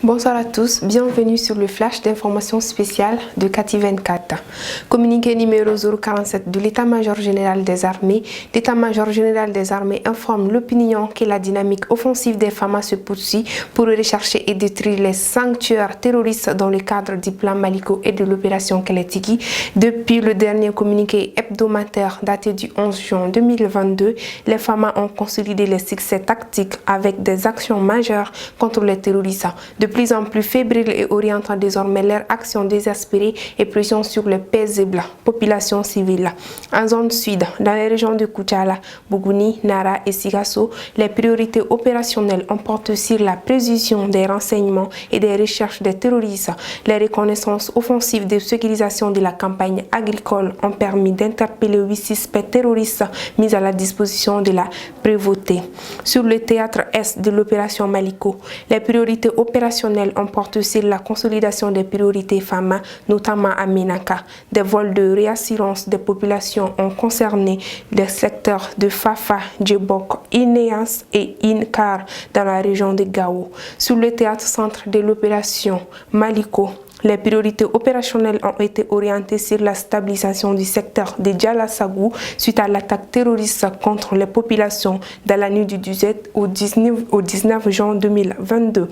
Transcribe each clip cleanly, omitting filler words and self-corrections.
Bonsoir à tous, bienvenue sur le flash d'information spéciale de Kati 24. Communiqué numéro 047 de l'état-major général des armées, l'état-major général des armées informe l'opinion que la dynamique offensive des FAMA se poursuit pour rechercher et détruire les sanctuaires terroristes dans le cadre du plan Maliko et de l'opération Keletiki. Depuis le dernier communiqué hebdomadaire daté du 11 juin 2022, les FAMA ont consolidé les succès tactiques avec des actions majeures contre les terroristes. De plus en plus fébriles et orientant désormais leur action désespérée et pression sur les paisibles populations civiles. En zone sud, dans les régions de Koutchala, Bougouni, Nara et Sigasso, les priorités opérationnelles portent sur la précision des renseignements et des recherches des terroristes. Les reconnaissances offensives de sécurisation de la campagne agricole ont permis d'interpeller 8 suspects terroristes mis à la disposition de la prévôté. Sur le théâtre est de l'opération Maliko, les priorités opérationnelles portent sur la consolidation des priorités FAMA, notamment à Menaka. Des vols de réassurance des populations ont concerné les secteurs de Fafa, Djebok, Ineas et Inkar dans la région de Gao. Sur le théâtre centre de l'opération Maliko, les priorités opérationnelles ont été orientées sur la stabilisation du secteur de Djalasagou suite à l'attaque terroriste contre les populations dans la nuit du 17 au 19 juin 2022.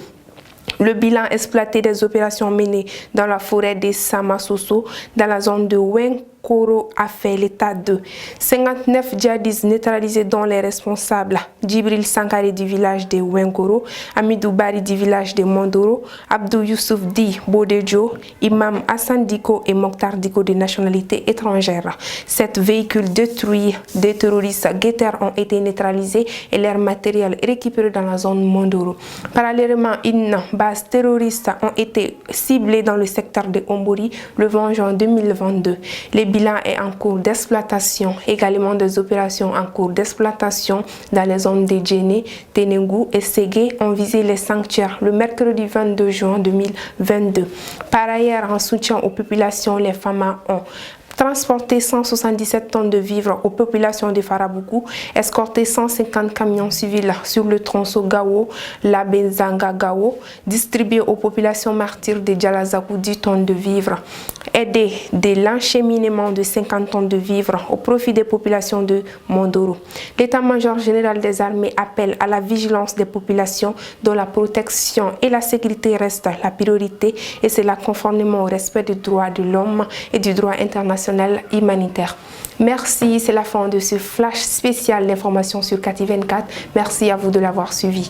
Le bilan exploité des opérations menées dans la forêt de Samasoso, dans la zone de Wenkoro, a fait l'état de 59 djihadistes neutralisés dont les responsables Djibril Sankare du village de Wenkoro, Amidou Bari du village de Mondoro, Abdou Youssouf Di Bodejo, Imam Hassan Diko et Mokhtar Diko de nationalité étrangère. 7 véhicules détruits des terroristes guetteurs ont été neutralisés et leur matériel récupéré dans la zone Mondoro. Parallèlement, une base terroriste ont été ciblées dans le secteur de Ombori le 20 juin 2022. Le bilan est en cours d'exploitation. Également des opérations en cours d'exploitation dans les zones de Djéné, Ténégou et Ségué ont visé les sanctuaires le mercredi 22 juin 2022. Par ailleurs, en soutien aux populations, les FAMA ont transporté 177 tonnes de vivres aux populations de Farabougou, escorté 150 camions civils sur le tronçon Gao, Labenzanga Gao, distribué aux populations martyres de Djalazakou 10 tonnes de vivres, aidé de l'encheminement de 50 tonnes de vivres au profit des populations de Mondoro. L'état-major général des armées appelle à la vigilance des populations dont la protection et la sécurité restent la priorité et cela conformément au respect des droits de l'homme et du droit international humanitaire. Merci, c'est la fin de ce flash spécial d'information sur Kati 24. Merci à vous de l'avoir suivi.